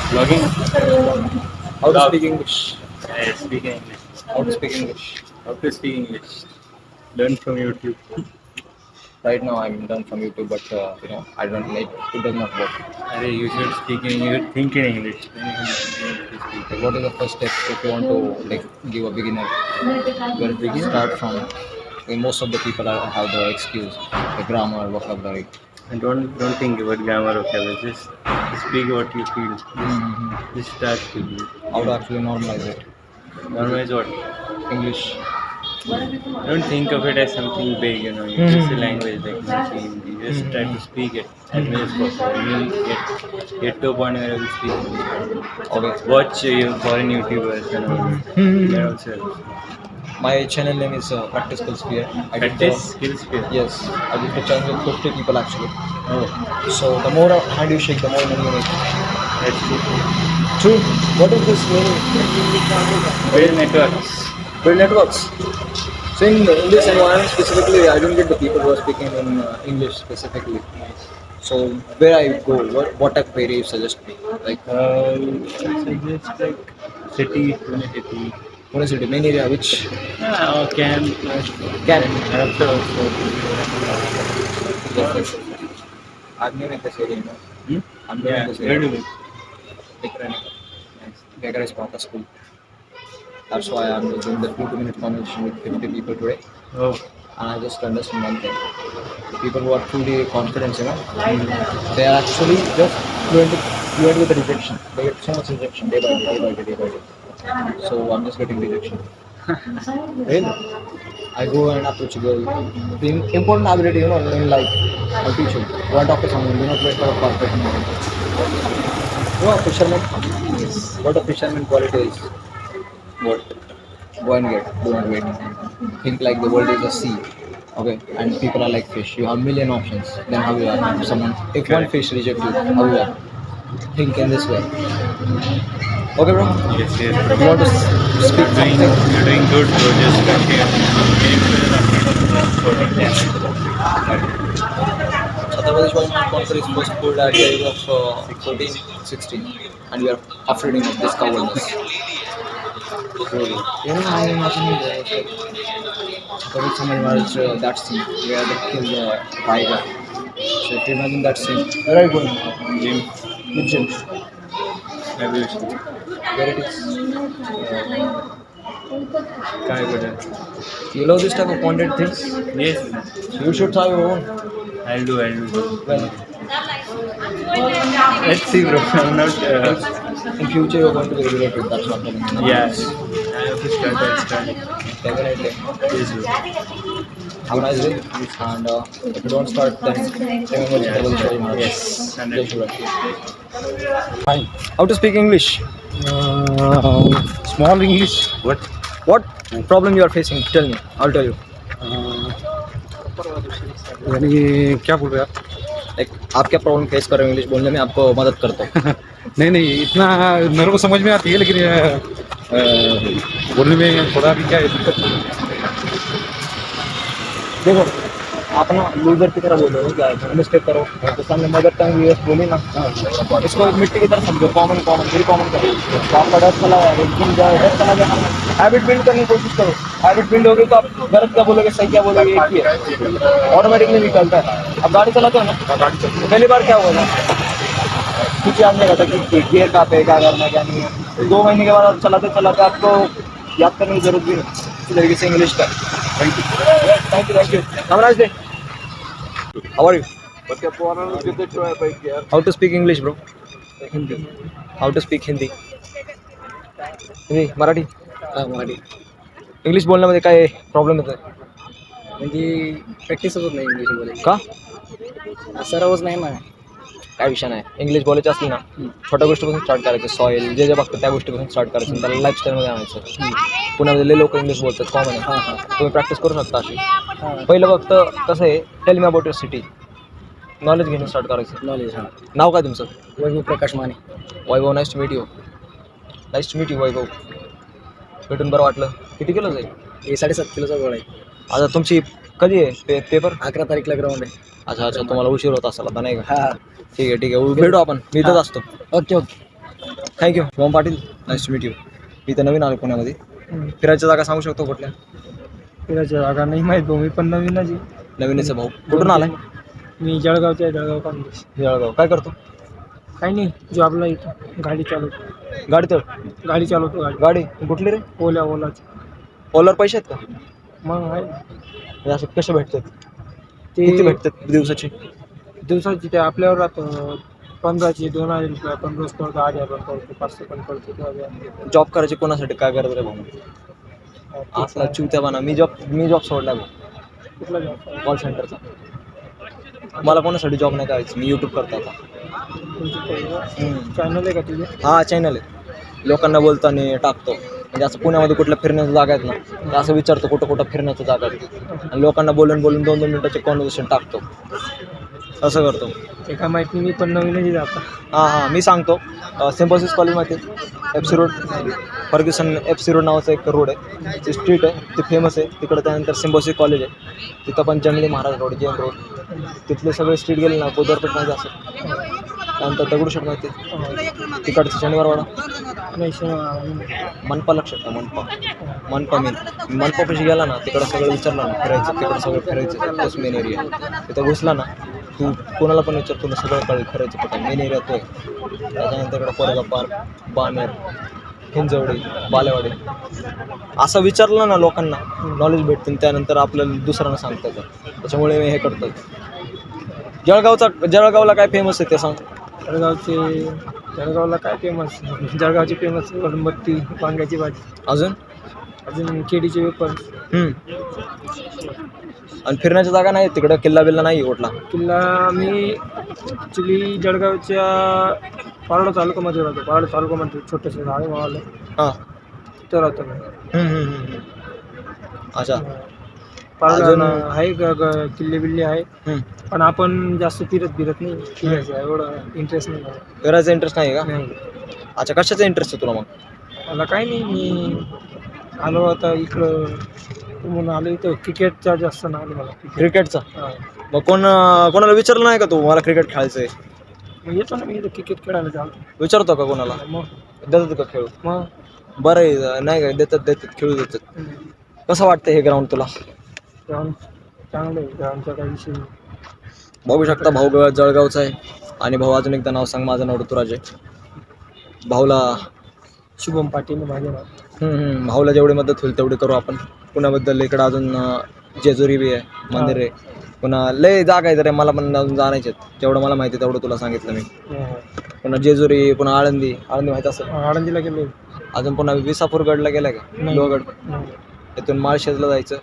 Vlogging? How to Vlog. speak English? I speak English. How to speak English? How to speak English? Learn from YouTube. Right now I'm done from YouTube, but I don't need it does not work. Arey, you should speak in English. Think in English. Then you can learn to speak. Like, what is the first step if you want to give a beginner? Where to start from? Most of the people have the excuse, the grammar, vocabulary. And don't think about grammar or vocabulary. Just speak what you feel. Just start speaking. How to actually normalize it? Normalize what? English. Don't think of it as something big, It's just a language like Marathi, Hindi. Just try to speak it as much as possible. You'll get to a point where you'll speak English. Okay. Watch foreign YouTubers and all. That also helps. My channel name is Practice Skills Sphere. Practice skills field. Yes, I did the channel with 50 people actually. Oh, So the more hand you shake, the more money you make. that's true. True. What is this meaning? Build networks. Build networks. So in this environment specifically, I don't get the people who are speaking in English specifically. So where I go, what type of area you suggest me? Like Suggest like city, city. Pune city, main area, which Or camp. can. After also. Yes. I'm new in this area, I'm new in Yeah, this where do area. you? Beggar is Pata school. That's why I'm doing the 2-minute conversation with 50 people today. Oh, And I just understand one thing. The people who are truly confident, they are actually just fluent with the rejection. They get so much rejection day by day, day by day, day by day. So I'm just getting rejection. Really? I go and approach a girl. The important ability, in life, I'll teach you. Go and talk to someone. Do not wait for a perfect moment. Fisherman. yes. What a fisherman quality is. What? Go and get. Do not wait. Think like the world is a sea. Okay, and people are like fish. You have million options. Then how you are? If one fish rejects you, how you are? Think in this way. Okay, bro. Yes, yes. You want to speak something? You're doing good, bro. Just continue. Chhatrapati Shivaji Conference was pulled at the age of 14, 16, and we are afraid of this cowardness. I imagine Chhatrapati Shivaji Maharaj that scene where they kill the tiger. So if you imagine that scene, where are you going? Gym. Which gym? Evolution. Where it is? Kai Buddha. You love this type of content things? Yes, You should try your own. I'll do. Well, Let's see, bro. I'm not. in future you're going to be regulated. That's what I'm telling you. Yes. I have to start. I'll start. Definitely. Yes, bro. Have a nice day. And if you don't start, then remember Chhatrapati Shivaji Maharaj. Yes. Jai Shivai. Fine. How to speak English? Small English. What? What problem you are facing? Tell me. I'll tell you. यानी क्या बोल रहे हैं आप? Like आप क्या problem face कर रहे हो इंग्लिश बोलने में आपको मदद करता हूँ. नहीं नहीं इतना मेरे को समझ में आती है लेकिन बोलने में थोड़ा भी क्या है दिक्कत. देखो आप ना लूजर की तरह बोलो क्या मिस्टेक करो तो सामने मदर टंग यूएस बोली ना इसको मिट्टी की तरह समझो कॉमन वेरी कॉमन करो तो आपका डर चला जाए डर चला गया हैबिट बिल्ड करने की कोशिश करो हैबिट बिल्ड होगी तो आप गलत क्या बोलोगे सही क्या बोलोगे एक ही है ऑटोमेटिकली निकलता है. अब गाड़ी चलाते हो ना पहली बार क्या हुआ ना कुछ याद नहीं रहता कि गियर कहाँ पे क्या करना है क्या नहीं है. 2 महीने के बाद आप चलाते चलाते आपको याद करने की जरूरत भी नहीं इस तरीके से इंग्लिश का. Thank you have a nice day. How are you? How to speak English, bro? Hindi. How to speak Hindi? Marathi. Marathi English बोलण्यामध्ये काय प्रॉब्लेम येतो म्हणजे प्रॅक्टिसच होत नाही इंग्लिश बोलायची. का? सरावच नाही ना. काय विषय नाही. इंग्लिश बोलायची असली ना छोट्या गोष्टीपासून स्टार्ट करायचं. सॉईल जे बघतं त्या गोष्टीपासून स्टार्ट करायचं त्याला लाईफस्टाईलमध्ये आणायचं. पुण्यामध्ये लोक इंग्लिश बोलतात कॉमन आहे. तुम्ही प्रॅक्टिस करू शकता अशी. पहिलं फक्त कसं आहे tell me about your city knowledge घेणं स्टार्ट करायचं. नॉलेज. हां. नाव काय तुमचं? Vaibhav Prakash Mane. Vaibhav. Nice to meet you. Nice to meet you Vaibhav. भेटून बरं वाटलं. किती किलो जाईल? हे 7.5 किलोचा गोळा आहे. आता तुमची कधी आहे पेपर? 11 तारीखला ग्राउंड आहे. अच्छा तुम्हाला उशीर होत असेल आता नाही का? हां. ठीक आहे भेटू आपण. मी इथंच असतो. Okay. Thank you. Shubham Patil, nice to meet you. मी तर नवीन आलो पुण्यामध्ये. फिरायच्या जागा सांगू शकतो कुठल्या? फिरायच्या जागा नाही माहीत भाऊ, मी पण नवीनच आहे. नवीनच भाऊ. कुठून आलाय? मी जळगावचे आहे, जळगाव कॉलेज. जळगाव. काय करतो? काही नाही, जॉबला येतो, गाडी चालवतो. गाडी चालवतो गाडी. गाडी कुठली रे? ओलाची. ओलावर पैसे आहेत का? मग आहे हे असं कसे भेटतात? ते किती भेटतात दिवसाचे? दिवसाची ते आपल्यावर राहतं. 15ची 2000 रुपये आपण रोज करतो, 8000 पण करतो, 500 पण करतो, 2000. जॉब करायचे कोणासाठी? काय करत रे भाऊ? असला चुत्यापणा. मी जॉब सोडला भाऊ, कुठला जॉब? कॉल सेंटरचा. मला कोणासाठी जॉब नाही करायचं. मी यूट्यूब करतो आता. चॅनल आहे का तुझे? हा, चॅनल आहे. लोकांना बोलताना टाकतो. म्हणजे असं पुण्यामध्ये कुठल्या फिरण्याच्या जागा आहेत ना, तर असं विचारतो कुठं कुठं फिरण्याच्या जागा आहेत, आणि लोकांना बोलून 2-2 मिनिटाचे कॉन्व्हर्सेशन टाकतो. असं करतो. ते काय माहीत नाही, मी पण नवीनच जातो. हां, मी सांगतो. सिम्बॉसिस कॉलेजमध्ये FC road, Fergusson FC road नावाचा एक रोड आहे. ती स्ट्रीट आहे, ती फेमस आहे. तिकडं त्यानंतर सिम्बॉसिस कॉलेज आहे. तिथं पण जंगली महाराज रोड, जैन रोड, तिथले सगळे स्ट्रीट गेले ना, कोदरपेठमध्ये असं. त्यानंतर दगडूशेठ माहिती, तिकडचं शनिवारवाडा, मनपा लक्षात का? मनपा मनपापाशी गेला ना, तिकडं सगळं विचारलं ना फिरायचं, तिकडं सगळं फिरायचं. तोच मेन एरिया. तिथं घुसला ना, तू कोणाला पण विचार, तुला सगळं कळेल फिरायचं कुठं. मेन एरिया तो आहे. त्याच्यानंतर इकडं कोरेगाव पार्क, बानेर, हिंजवडी, बालेवाडी, असं विचारलं ना लोकांना, नॉलेज भेटतं. त्यानंतर आपल्याला दुसऱ्यांना सांगता येतं. त्याच्यामुळे मी हे करतो. जळगावला काय फेमस आहे ते सांग. जळगावला काय फेमस? जळगावची फेमस उदबत्ती, वांग्याची भाजी. अजून केळीचे वेपर. आणि फिरण्याच्या जागा नाही तिकडं? किल्ला बिल्ला नाही कुठला? किल्ला मी ॲक्च्युली जळगावच्या पारडा तालुक्यामध्ये राहतो. पारडा तालुक्यामध्ये छोटंसं झाड आहे मावाला. हां, तिथं राहतो मी. अच्छा. पारडा आहे किल्ले बिल्ले आहे, पण आपण जास्त फिरत नाही. फिरायचं एवढं इंटरेस्ट नाही मला. फिरायचा इंटरेस्ट नाही का? नाही, अच्छा. कशाचा इंटरेस्ट आहे तुला मग? मला काही नाही. मी आलो आता इकडं म्हणून आलो इथं. क्रिकेटचा जास्त ना आलो मला. क्रिकेटचा? हां. मग कोणाला विचारलं नाही का तू मला क्रिकेट खेळायचं आहे? मग येतो ना मी इथं क्रिकेट खेळायला चालतो. विचारतो का कोणाला? मग देतात का खेळू? मग बरं आहे. नाही का? देतात खेळू देतात. कसं वाटतं हे ग्राउंड तुला? ग्राउंड चांगलं आहे, ग्राउंडचा काही विषय नाही. बघू शकता भाऊ जळगावचा आहे. आणि भाऊ अजून एकदा नाव सांग. माझं नाव ऋतुराज आहे. भाऊला शुभम पाटील माझे नाव. भाऊला जेवढी मदत होईल तेवढी करू आपण. पुण्याबद्दल इकडं अजून जेजुरी बी आहे, मंदिर आहे. पुन्हा लय जागा आहे. तर मला पण अजून जाण्याचे आहेत. जेवढं मला माहिती आहे तेवढं तुला सांगितलं मी. पुन्हा जेजुरी, पुन्हा आळंदी माहिती असेल. आळंदीला गेलो. अजून पुन्हा विसापूरगडला गेला का? लोहगड. इथून माळशेजला जायचं.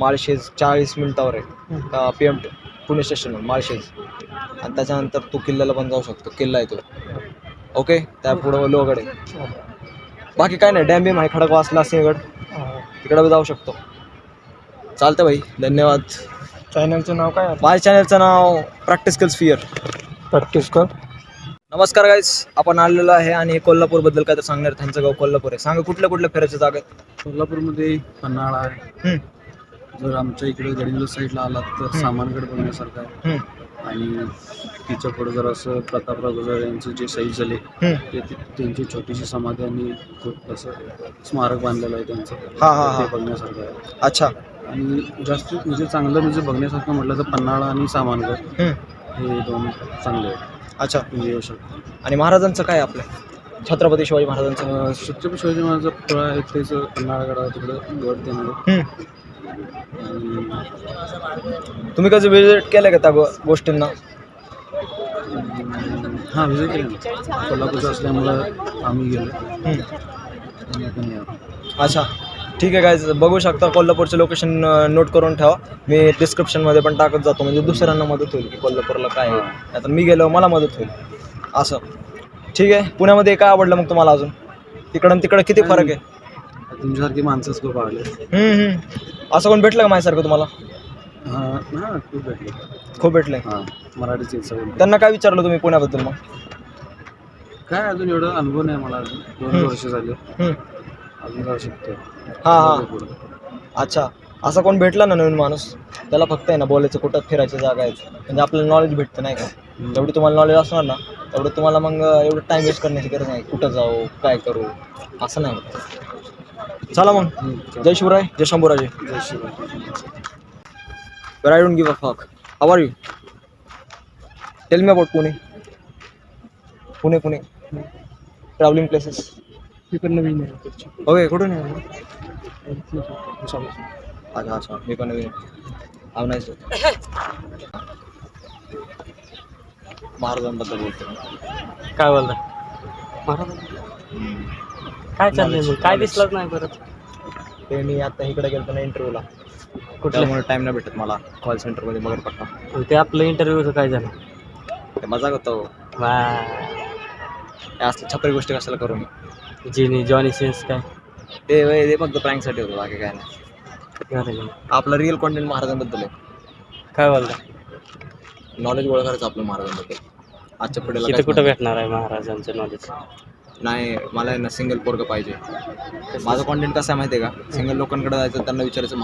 माळशेज 40 मिनिटावर आहे PM पुणे स्टेशनवर माळशेज. आणि त्याच्यानंतर तू किल्ल्याला पण जाऊ शकतो. किल्ला आहे तो. ओके. त्या पुढं लोहगड आहे. बाकी काय नाही. डॅम बीम आहे, खडकवासला, सिंहगड, तिकडं जाऊ शकतो. चालतं भाई, धन्यवाद. चॅनलचं नाव काय? माझ्या चॅनलचं नाव प्रॅक्टिस स्किल्स फिअर. प्रॅक्टिस कर. नमस्कार गाईस, आपण आलेलो आहे आणि कोल्हापूरबद्दल काय तर सांगणार. त्यांचं गाव कोल्हापूर आहे. सांगा कुठल्या फिरायच्या जागा आहेत? कोल्हापूरमध्ये पन्हाळा आहे. जर आमच्या इकडे गडिंग्लज साईडला आलात तर सामानगड बघण्यासारखं आहे. आणि तिच्या पुढे जर असं प्रतापराव गुजर यांचे जे शहीद झाले ते त्यांची छोटीशी समाधी आणि खूप असं स्मारक बांधलेलं आहे त्यांचं. ते बघण्यासारखं आहे. अच्छा. आणि जास्त म्हणजे चांगलं म्हणजे बघण्यासारखं म्हटलं तर पन्हाळा आणि सामानगड हे दोन चांगले आहेत. अच्छा. तुम्ही येऊ शकता. आणि महाराजांचं काय आपलं छत्रपती शिवाजी महाराजांचं? छत्रपती शिवाजी महाराजांचं पुळा आहे त्याचं पन्हाळगड तिकडं गड त्यांना. तुम्ही कधी विजिट केलं का त्या गोष्टींना? हां, विजिट केलं ना. कोल्हापूरचं असल्यामुळं आम्ही गेलो. अच्छा, ठीक आहे गाईज. बघू शकता कोल्हापूरचं लोकेशन नोट करून ठेवा. मी डिस्क्रिप्शनमध्ये पण टाकत जातो, म्हणजे दुसऱ्यांना मदत होईल की कोल्हापूरला काय आहे. आता मी गेलो मला मदत होईल असं. ठीक आहे. पुण्यामध्ये काय आवडलं मग तुम्हाला अजून? तिकडं तिकडं किती फरक आहे? तुमच्यासारखी माणसंच खूप आवडले. असं कोण भेटलं का माझ्यासारखं तुम्हाला? हां, खूप भेटले. खूप भेटले. हां, मराठीचे सगळे. त्यांना काय विचारलं तुम्ही पुण्याबद्दल? मग काय अजून एवढा अनुभव नाही मला. अजून 2 वर्ष झाले. अजून जाऊ शकतो. हां. अच्छा. असं कोण भेटला ना नवीन माणूस, त्याला फक्त आहे ना बोलायचं कुठं फिरायच्या जागा आहेत, म्हणजे आपल्याला नॉलेज भेटतं नाही का. जेवढी तुम्हाला नॉलेज असणार ना एवढं तुम्हाला मग एवढं टाइम वेस्ट करण्याची गरज नाही. कुठं जाऊ, काय करू, असं नाही होत. चला मग, जय शिवराय, जय शंभूराजे. जय शिवाय. But I don't give a fuck. How are you? Tell me about Pune. Pune. Traveling places. तिकडं नवीन आहे. ओके, कुठून आहे? अच्छा, मी पण नवीन आहे. नाईस. महाराजांबद्दल बोलतो. काय बोलता काय चाललंय मग? काय दिसलंच नाही परत. ते मी आता इकडे गेलो ना इंटरव्ह्यूला, त्यामुळे टाइम नाही भेटत मला कॉल सेंटरमध्ये बघत पडता. आणि ते आपलं इंटरव्ह्यूचं काय झालं? ते मजाक होतो. वा, हे असल्या छपरी गोष्टी कशाला करू मी. जॉनी सेन्स काय? ते फक्त प्रँकसाठी होतं, बाकी काय नाही. अरे, आपला रिअल कॉन्टेंट महाराजांबद्दल आहे. काय बोलता? नॉलेज गोळा करायचं आपलं महाराजांबद्दल. आजच्या पिढीला तिथं काहीच कुठं नाही. भेटणार आहे महाराजांचं नॉलेज? नाही, मला आहे ना सिंगल पोरगं पाहिजे. माझं कॉन्टेंट कसं आहे माहिती आहे का? सिंगल लोकांकडे जायचं, त्यांना विचारायचं